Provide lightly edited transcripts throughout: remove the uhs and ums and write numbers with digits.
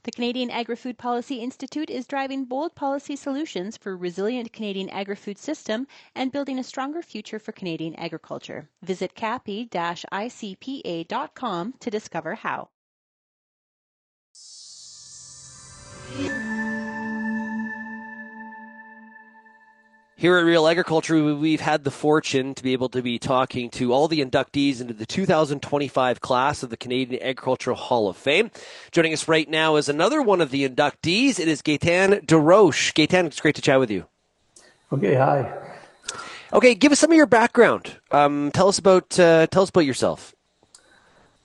The Canadian Agri-Food Policy Institute is driving bold policy solutions for a resilient Canadian agri-food system and building a stronger future for Canadian agriculture. Visit capi-icpa.com to discover how. Here at Real Agriculture, we've had the fortune to be able to be talking to all the inductees into the 2025 class of the Canadian Agricultural Hall of Fame. Joining us right now is another one of the inductees. It is Gaétan Desroches. Gaétan, it's great to chat with you. Okay, hi. Okay, give us some of your background. Tell us about yourself.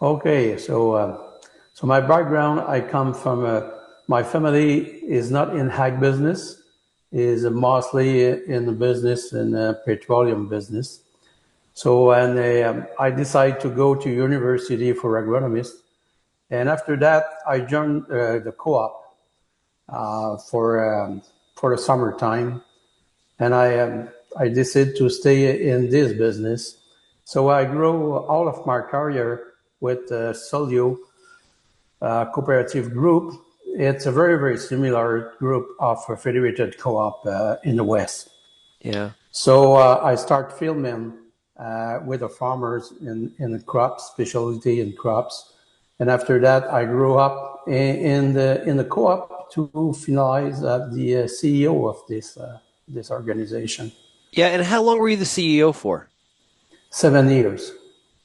Okay, so my background, I come from my family is not in ag business. Is mostly in the business in petroleum business. So when I decided to go to university for agronomist, and after that I joined the co-op for the summertime, and I decided to stay in this business. So I grew all of my career with Sollio cooperative group. It's a very, very similar group of federated co-op in the West. Yeah. So I start filming with the farmers in the crops, specialty in crops. And after that, I grew up in the co-op to finalize the CEO of this organization. Yeah, and how long were you the CEO for? 7 years.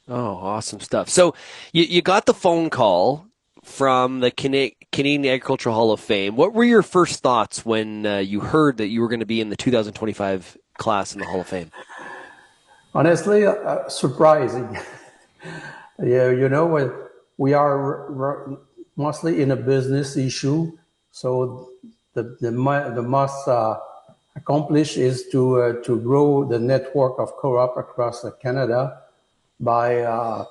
Oh, awesome stuff. So you got the phone call from the Canadian Agricultural Hall of Fame. What were your first thoughts when you heard that you were going to be in the 2025 class in the Hall of Fame? Honestly, surprising. Yeah, you know, we are mostly in a business issue, so the most accomplished is to grow the network of co-op across Canada by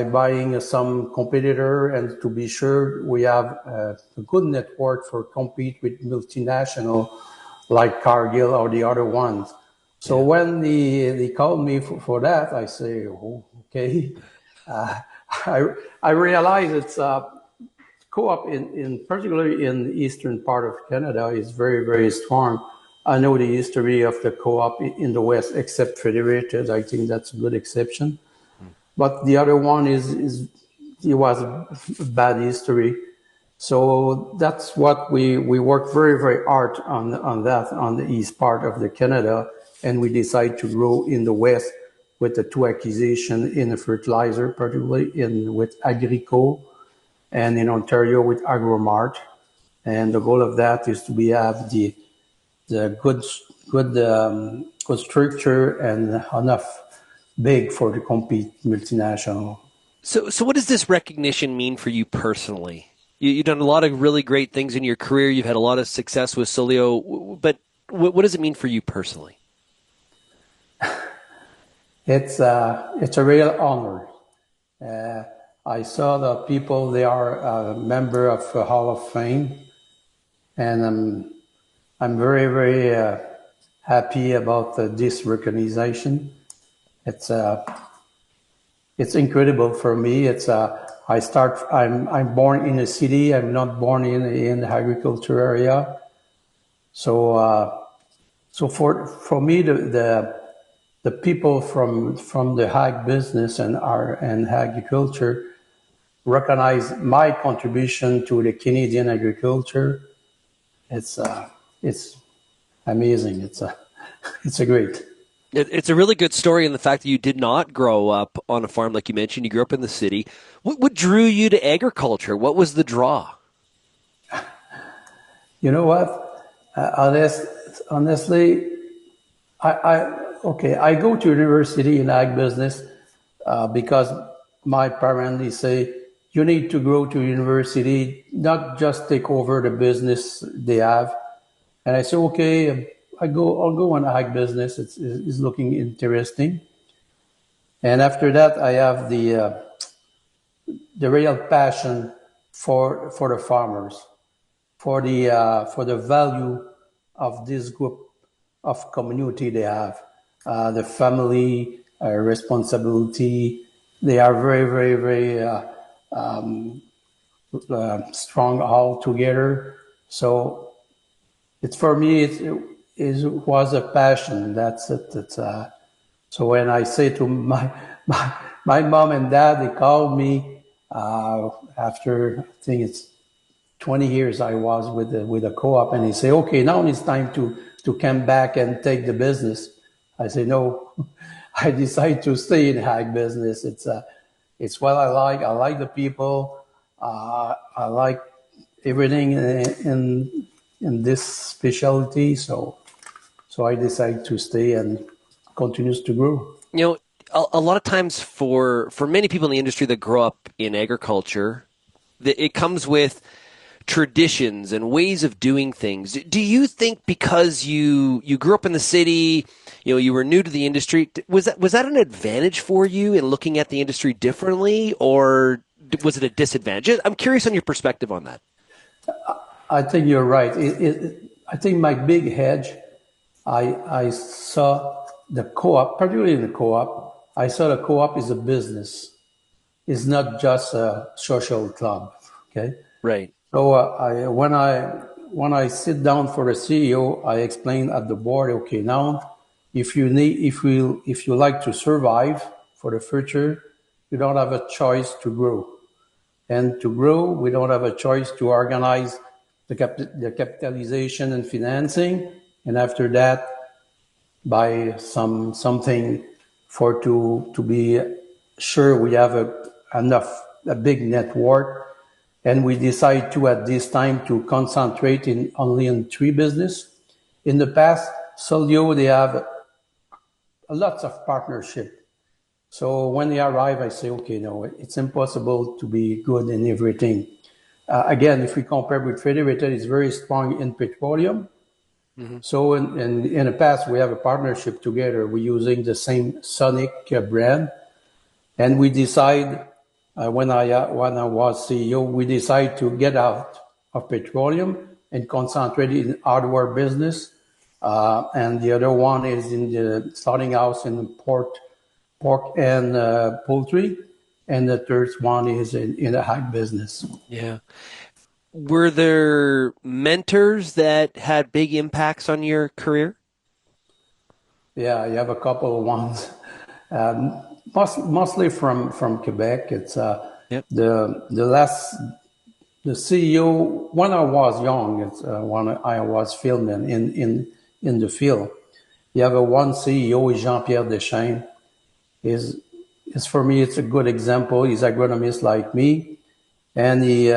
buying some competitor, and to be sure we have a good network for compete with multinational like Cargill or the other ones. So when they called me for that, I say, oh, okay. I realize it's co-op in particularly in the eastern part of Canada is very, very strong. I know the history of the co-op in the West, except federated. I think that's a good exception. But the other one it was a bad history. So that's what we worked very, very hard on that, on the east part of the Canada. And we decided to grow in the West with the 2 acquisitions in the fertilizer, particularly with Agricole and in Ontario with Agromart. And the goal of that is to have the good structure and enough big for the compete multinational. So what does this recognition mean for you personally? You've done a lot of really great things in your career. You've had a lot of success with Sollio, but what does it mean for you personally? It's a real honor. I saw the people, they are a member of the Hall of Fame, and I'm very, very happy about this recognition. It's incredible for me. I'm born in a city. I'm not born in the agriculture area. So for me, the people from the ag business and agriculture recognize my contribution to the Canadian agriculture. It's amazing. It's a great. It's a really good story in the fact that you did not grow up on a farm like you mentioned. You grew up in the city. What drew you to agriculture? What was the draw? You know what? Honestly, I go to university in ag business because my parents, they say, you need to go to university, not just take over the business they have. And I say, okay, I'll go on ag business. It's looking interesting. And after that, I have the real passion for the farmers, for the value of this group of community they have, the family responsibility. They are very, very, very strong all together. So it's for me, it was a passion. That's it. So when I say to my mom and dad, they called me after I think it's 20 years I was with a co-op, and they say, okay, now it's time to come back and take the business. I say no. I decide to stay in ag business. It's what I like. I like the people. I like everything in this specialty. So I decided to stay and continues to grow. You know, a lot of times for many people in the industry that grow up in agriculture, it comes with traditions and ways of doing things. Do you think because you grew up in the city, you were new to the industry, was that an advantage for you in looking at the industry differently, or was it a disadvantage? I'm curious on your perspective on that. I think you're right. I think my big hedge, I saw the co-op, particularly in the co-op, I saw the co-op is a business. It's not just a social club. Okay. Right. So when I sit down for the CEO, I explain at the board, okay, now if you like to survive for the future, you don't have a choice to grow. And to grow, we don't have a choice to organize the capitalization and financing. And after that, buy something to be sure we have a big network. And we decide to, at this time, to concentrate only in 3 business. In the past, Sollio, they have lots of partnership. So when they arrive, I say, okay, no, it's impossible to be good in everything. Again, if we compare with Federated, it's very strong in petroleum. Mm-hmm. So in the past, we have a partnership together. We're using the same Sonic brand. And we decide, when I was CEO, we decided to get out of petroleum and concentrate in hardware business. And the other one is in the starting house in pork and poultry. And the third one is in the ag business. Yeah. Were there mentors that had big impacts on your career? Yeah, you have a couple of ones. Mostly from Quebec. It's Yep. the CEO when I was young. It's when I was filming in the field. You have one CEO is Jean-Pierre Duchesne. Is for me it's a good example. He's agronomist like me, and he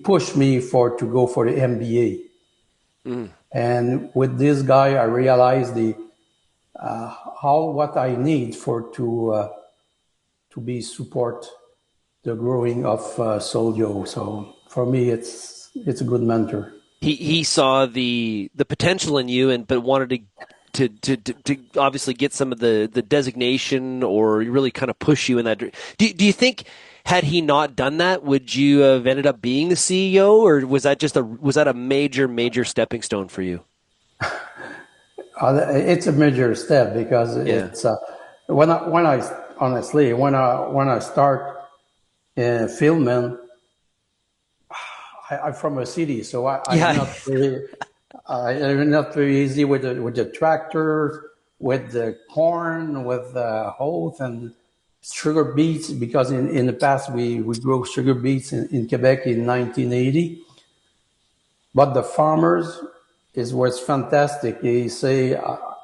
pushed me to go for the MBA. Mm. And with this guy, I realized what I need to be support the growing of Sollio. So for me, it's a good mentor. He saw the potential in you, but wanted to obviously get some of the designation or really kind of push you in that direction. Do you think had he not done that, would you have ended up being the CEO, or was that a major stepping stone for you? It's a major step because it's when I start filming, I'm from a city, so I'm not very easy with the tractor, with the corn, with the oats and sugar beets, because in the past we grew sugar beets in Quebec in 1980. But the farmers was fantastic. He say,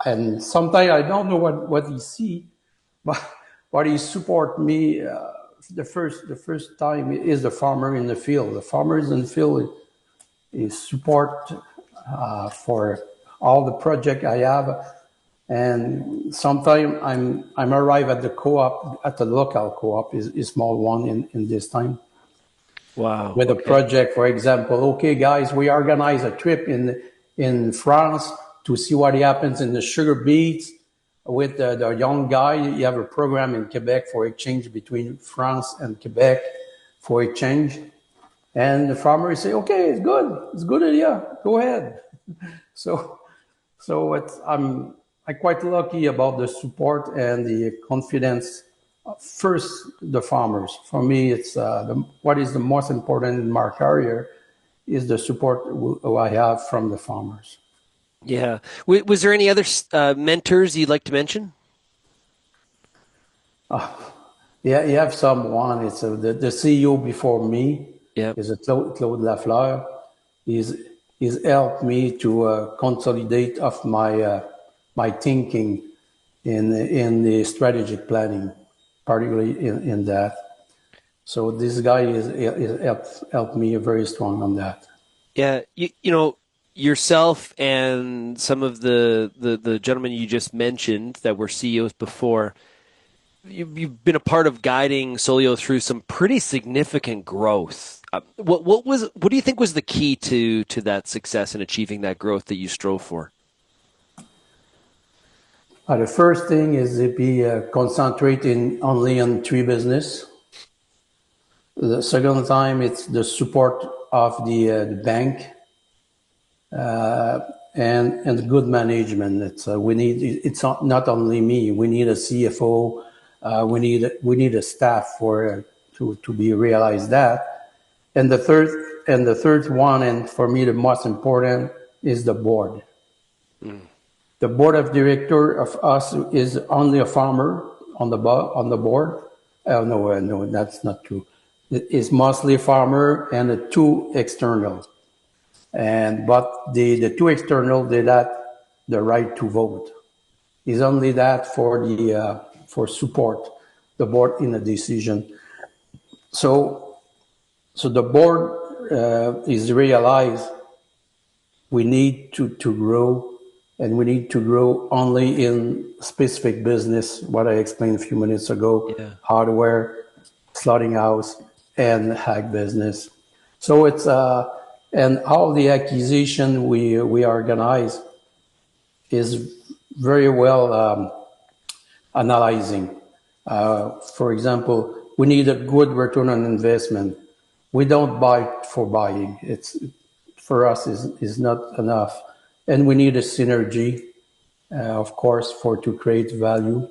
and sometimes I don't know what he see, but he support me. The first time is the farmer in the field. The farmers in the field is support for all the project I have. And sometimes I'm arrive at the co-op, at the local co-op, is a small one in this time. Wow. With a project, for example, okay, guys, we organize a trip in France to see what happens in the sugar beets with the young guy. You have a program in Quebec for exchange between France and Quebec for exchange. And the farmers say, okay, it's a good idea. Go ahead. So I'm quite lucky about the support and the confidence first, the farmers. For me, it's what is the most important in my career is the support I have from the farmers. Yeah. Was there any other mentors you'd like to mention? Yeah, you have someone. It's the CEO before me. Yeah. Is a Claude Lafleur. He's helped me to consolidate of my thinking in the strategic planning, particularly in that. So this guy is helped me very strong on that. Yeah. You know, yourself and some of the gentlemen you just mentioned that were CEOs before, you've been a part of guiding Sollio through some pretty significant growth. What do you think was the key to that success in achieving that growth that you strove for? The first thing is to be concentrating only on three business. The second time, it's the support of the bank and good management. It's not only me. We need a CFO. We need a staff to be realized that. And the third one, and for me the most important, is the board. The board of director of us is only a farmer on the board. No, that's not true. It is mostly a farmer and two external. But the two external, they had the right to vote. It's only that for support the board in a decision. So the board is realized we need to grow, and we need to grow only in specific business, what I explained a few minutes ago, hardware, slaughter house, and ag business. So it's, and all the acquisition we organize is very well analyzing. For example, we need a good return on investment. We don't buy for buying. It's for us is not enough. And we need a synergy, of course, to create value.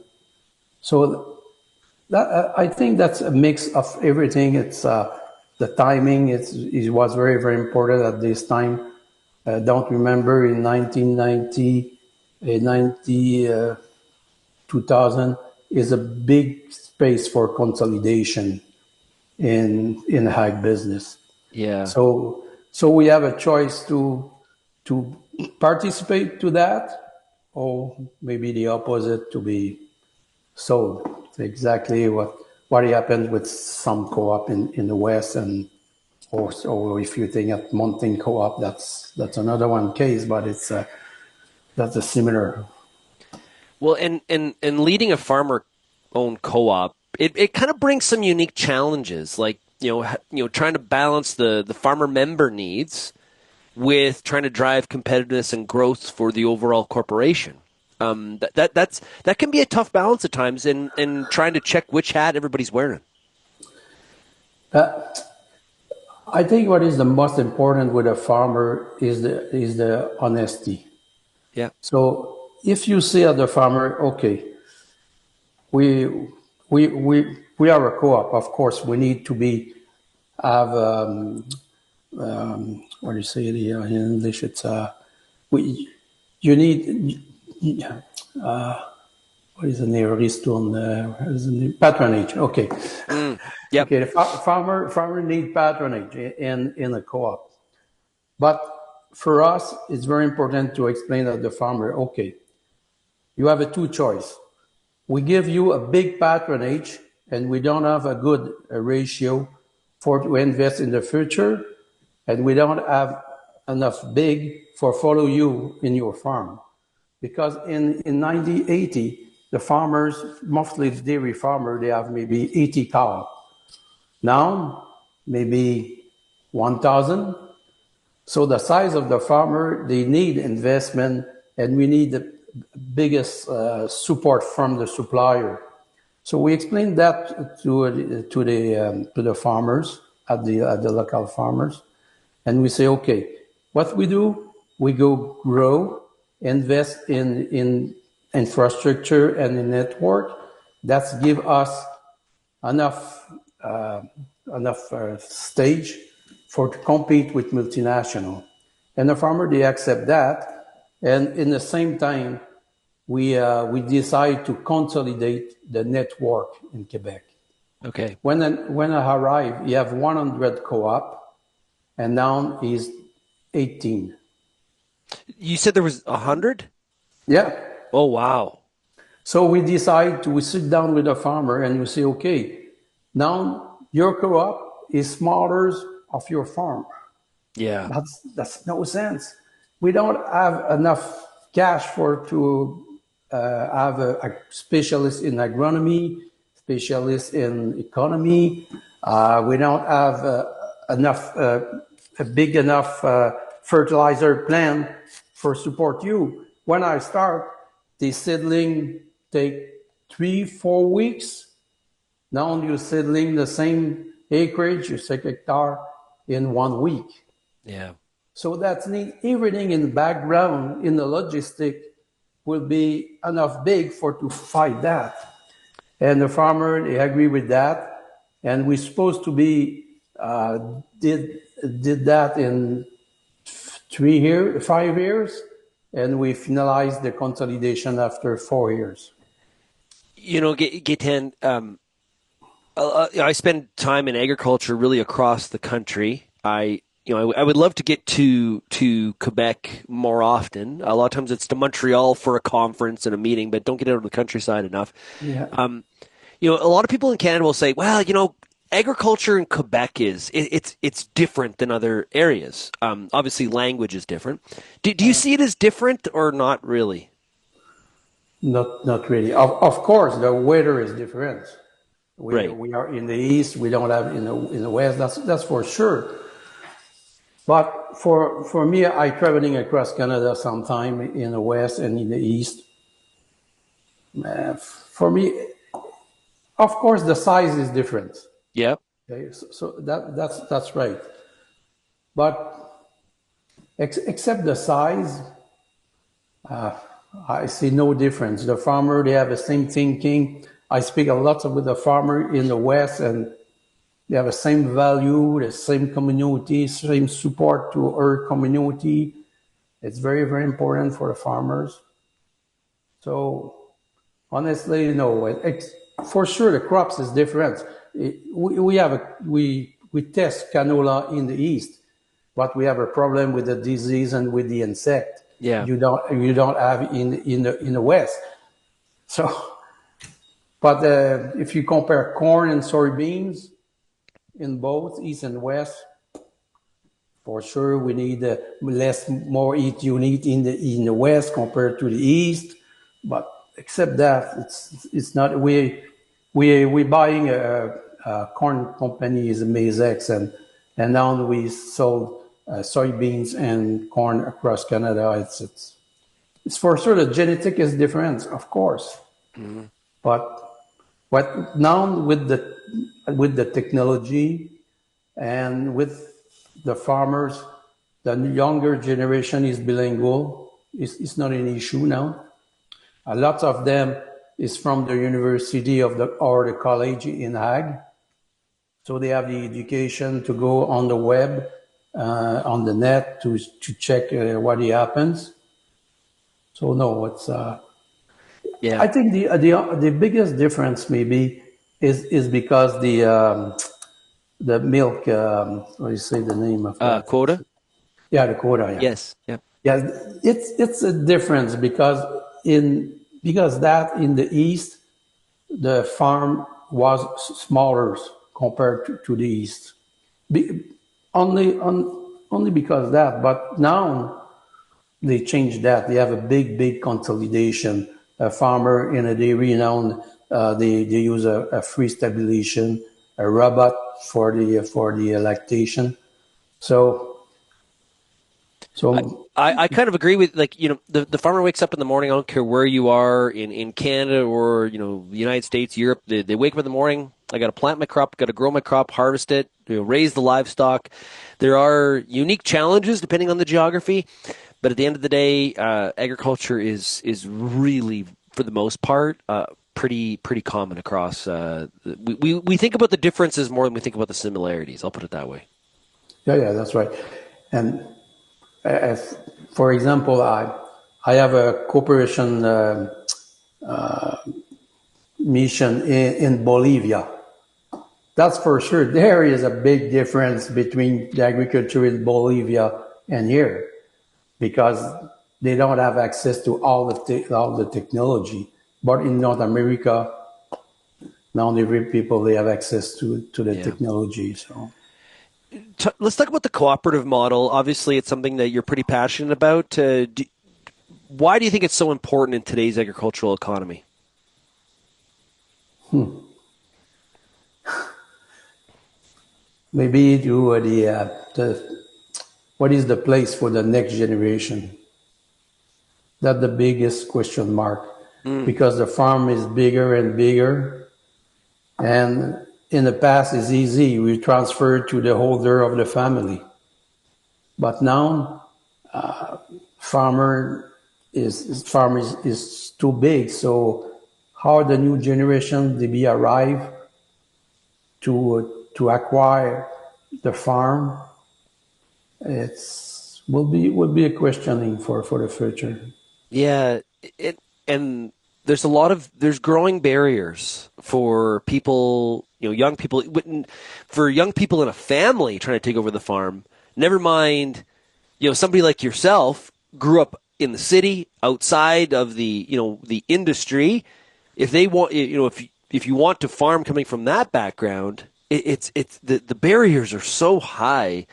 So I think that's a mix of everything. It's the timing. It was very, very important at this time. Don't remember in 1990, 2000 is a big space for consolidation in ag business. Yeah. So we have a choice to participate to that, or maybe the opposite, to be sold. Exactly what happened with some co-op in the West, and or if you think at Mountain Co-op, that's another one case, but that's a similar. Well, and leading a farmer-owned co-op, it kind of brings some unique challenges, like trying to balance the farmer member needs with trying to drive competitiveness and growth for the overall corporation. That can be a tough balance at times, in trying to check which hat everybody's wearing. I think what is the most important with a farmer is the honesty. Yeah. So if you say at the farmer, okay, we are a co-op. Of course, we need to have what do you say in English? It's you need what is the name? Patronage. Okay. Yep. Okay. The farmer need patronage in a co-op, but for us, it's very important to explain to the farmer, okay, you have a two choice. We give you a big patronage, and we don't have a good ratio to invest in the future, and we don't have enough big for follow you in your farm. Because in 1980, the farmers, mostly the dairy farmer, they have maybe 80 cows. Now, maybe 1,000. So the size of the farmer, they need investment, and we need the biggest support from the supplier. So we explained that to the farmers at the local farmers, and we say, okay, what we do, we go grow, invest in infrastructure and in network. That's give us enough stage for to compete with multinational. And the farmer, they accept that. And in the same time, we decide to consolidate the network in Quebec. Okay. When I arrived, you have 100 co-op, and now is 18. You said there was 100? Yeah. Oh, wow. So we sit down with the farmer and we say, okay, now your co-op is smaller of your farm. Yeah. That's no sense. We don't have enough cash to have a specialist in agronomy, specialist in economy. We don't have a big enough fertilizer plan for support you. When I start, the seedling take 3-4 weeks. Now you're seedling the same acreage, your 6 hectare, in 1 week. Yeah. So that means everything in the background, in the logistic, will be enough big to fight that. And the farmer, they agree with that. And we're supposed to be, did that in 5 years. And we finalized the consolidation after 4 years. You know, Gaétan, I spend time in agriculture really across the country. I would love to get to Quebec more often. A lot of times it's to Montreal for a conference and a meeting, but don't get out of the countryside enough. Yeah. A lot of people in Canada will say, well, agriculture in Quebec it's different than other areas. Obviously, language is different. Do you see it as different or not really? Not really. Of course, the weather is different. Right. We are in the east. We don't have in the west. That's for sure. But for me, I traveling across Canada sometime in the west and in the east. For me, of course, the size is different. Yeah. Okay, so that's right. But except the size, I see no difference. The farmer, they have the same thinking. I speak a lot with the farmer in the west, and they have the same value, the same community, same support to our community. It's very, very important for the farmers. So honestly, no, for sure the crops is different. We test canola in the east, but we have a problem with the disease and with the insect. Yeah. You don't have in the west. So, but if you compare corn and soybeans in both east and west, for sure we need more heat unit in the west compared to the east. But except that, it's not we buying a corn company is Mazex, and now we sold soybeans and corn across Canada. It's for sure the genetic is different, of course. Mm-hmm. But now with the technology and with the farmers, the younger generation is bilingual. It's not an issue now. A lot of them is from the university or the college in Ag. So they have the education to go on the web, on the net to check what happens. So no, it's yeah. I think the biggest difference maybe is because the milk what do you say the name of that? Quota? Yeah, the quota. Yeah. Yes. Yeah. Yeah, it's a difference because that in the east the farm was smaller compared to the east. Only because of that, but now they changed that. They have a big consolidation. A farmer in a dairy now they use a free stabilization, a robot for the lactation. So I kind of agree with the farmer wakes up in the morning. I don't care where you are in Canada or the United States, Europe. They wake up in the morning. I got to plant my crop, got to grow my crop, harvest it, raise the livestock. There are unique challenges depending on the geography, but at the end of the day, agriculture is really, for the most part, pretty common across. We think about the differences more than we think about the similarities. I'll put it that way. Yeah, that's right. And for example, I have a cooperation mission in Bolivia. That's for sure. There is a big difference between the agriculture in Bolivia and here, because they don't have access to all the technology. But in North America, now every people they have access to the technology. So let's talk about the cooperative model. Obviously, it's something that you're pretty passionate about. Why do you think it's so important in today's agricultural economy? Maybe do what is the place for the next generation? That's the biggest question mark, because the farm is bigger and bigger, and in the past it's easy. We transferred to the holder of the family, but now farm is too big. So how the new generation they be arrive to acquire the farm, will be a questioning for the future. Yeah, and there's growing barriers for people, young people, for young people in a family trying to take over the farm. Never mind, somebody like yourself grew up in the city, outside of the industry. If they want, if you want to farm coming from that background, it's the barriers are so high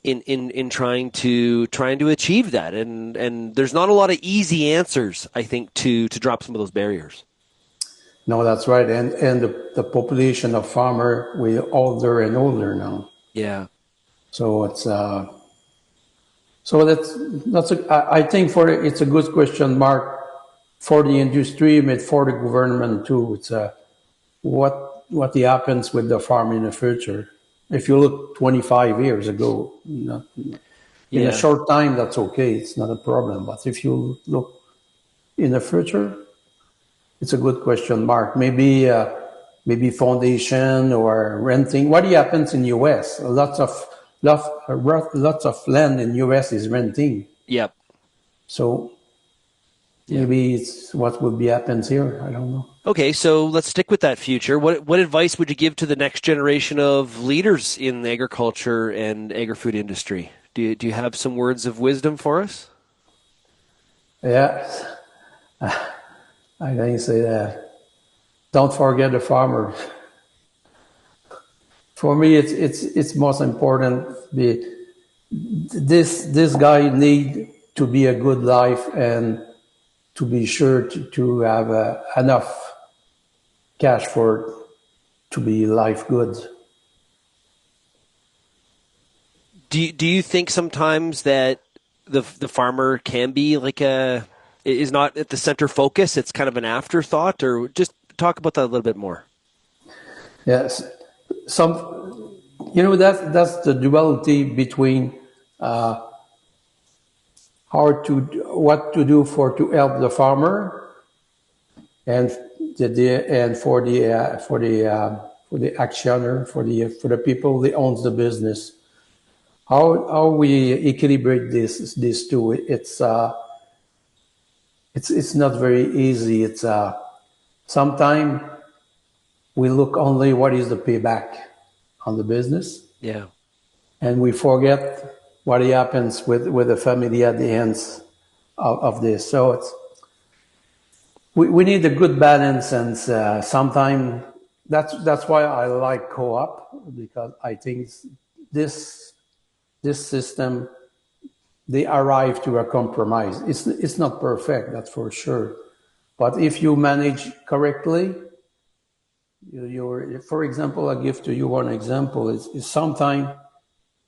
in trying to achieve that, and there's not a lot of easy answers, I think, to drop some of those barriers. No, that's right, and the population of farmer will older and older now. Yeah. So it's I think it's a good question mark for the industry, but for the government too. It's what happens with the farm in the future. If you look 25 years ago, in a short time, that's okay. It's not a problem. But if you look in the future, it's a good question mark. Maybe foundation or renting. What happens in US? Lots of land in US is renting. Yep. So maybe it's what will be happens here. I don't know. Okay, so let's stick with that future. What advice would you give to the next generation of leaders in the agriculture and agri-food industry? Do you have some words of wisdom for us? Yeah, I think say that. Don't forget the farmer. For me, it's most important. This guy need to be a good life and to be sure to have enough cash to be life good. Do you think sometimes that the farmer can be is not at the center focus? It's kind of an afterthought, or just talk about that a little bit more. Yes, that's the duality between what to do to help the farmer and for the actioner, for the people that owns the business. How we equilibrate these two? It's not very easy. It's sometimes we look only what is the payback on the business. Yeah. And we forget what happens with the family at the end of this. So we need a good balance, and sometimes that's why I like co-op, because I think this system, they arrive to a compromise. It's not perfect, that's for sure, but if you manage correctly, for example, I give to you one example. Is sometimes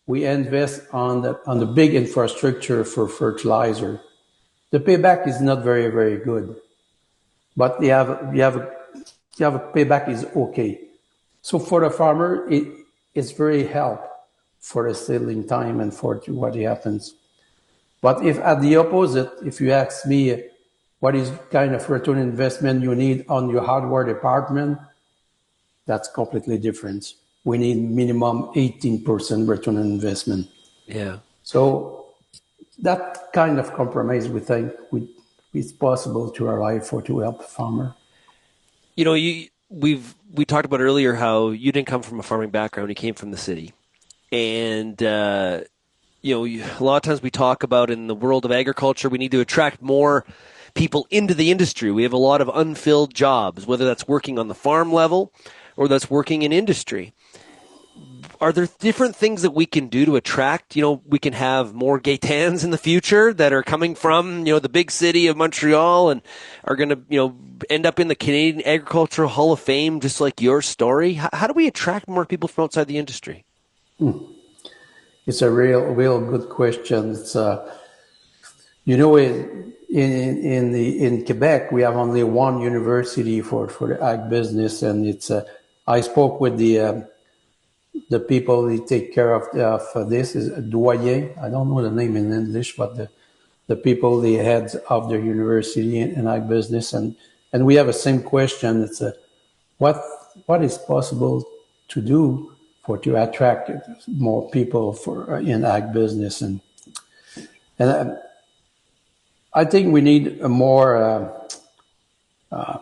we invest on the big infrastructure for fertilizer. The payback is not very, very good, but you have a payback is okay. So for the farmer, it's very help for the settling time and for what happens. But if at the opposite, if you ask me, what is kind of return investment you need on your hardware department, that's completely different. We need minimum 18% return on investment. Yeah. So that kind of compromise, we think, it's possible to arrive to help a farmer. You know, we talked about earlier how you didn't come from a farming background; you came from the city, and you know, a lot of times we talk about in the world of agriculture, we need to attract more people into the industry. We have a lot of unfilled jobs, whether that's working on the farm level or that's working in industry. Are there different things that we can do to attract? You know, we can have more Gaétans in the future that are coming from, you know, the big city of Montreal and are going to, you know, end up in the Canadian Agricultural Hall of Fame, just like your story. How do we attract more people from outside the industry? It's a real good question. It's you know, in Quebec we have only one university for the ag business, and it's I spoke with the people who take care of this is doyen. I don't know the name in English, but the people, the heads of the university in ag business, and we have the same question. It's what is possible to do to attract more people for in ag business, and I think we need a more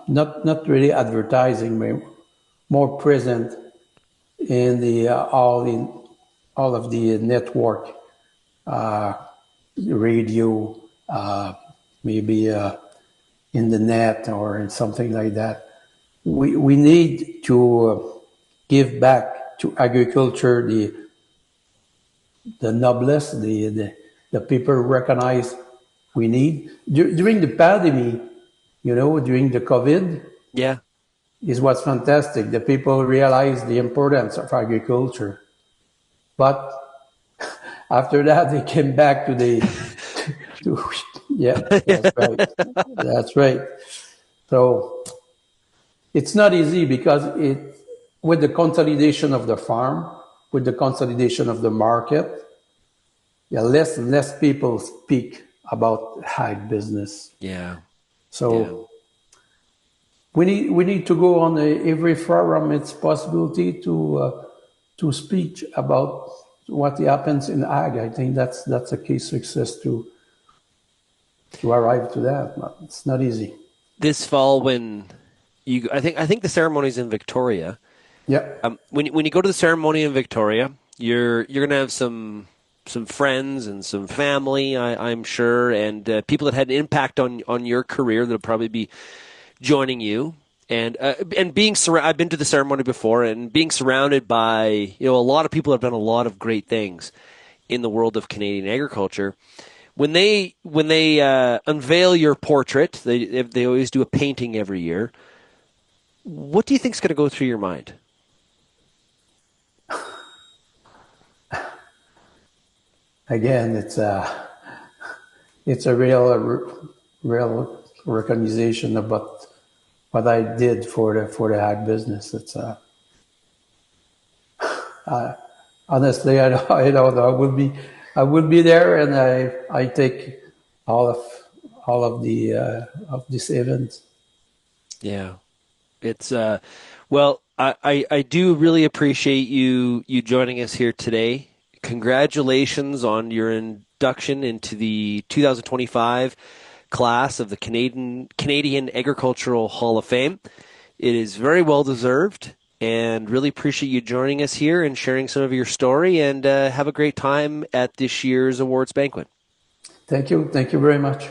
not really advertising, but more present in the all of the network, radio, maybe in the net or in something like that. We need to give back to agriculture the noblesse, the people recognize we need. During the pandemic, you know, during the COVID, Yeah. is what's fantastic. The people realize the importance of agriculture. But after that, they came back to yeah, that's right. That's right. So it's not easy because with the consolidation of the farm, with the consolidation of the market, yeah, less and less people speak about ag business. Yeah. So we need to go on every forum. It's possibility to speak about what happens in ag. I think that's a key success to arrive to that. But it's not easy. This fall, when I think the ceremony's in Victoria. Yeah. When you go to the ceremony in Victoria, you're gonna have some friends and some family, I'm sure, and people that had an impact on your career that'll probably be joining you. And being I've been to the ceremony before, and being surrounded by, you know, a lot of people have done a lot of great things in the world of Canadian agriculture. When they unveil your portrait, they always do a painting every year. What do you think is going to go through your mind? Again, it's a real recognition about what I did for the ag business. It's honestly, I don't know. I will be there, and I take all of this event. Yeah, it's well, I do really appreciate you joining us here today. Congratulations on your induction into the 2025 class of the Canadian Agricultural Hall of Fame. It is very well deserved, and really appreciate you joining us here and sharing some of your story, and have a great time at this year's awards banquet. Thank you very much.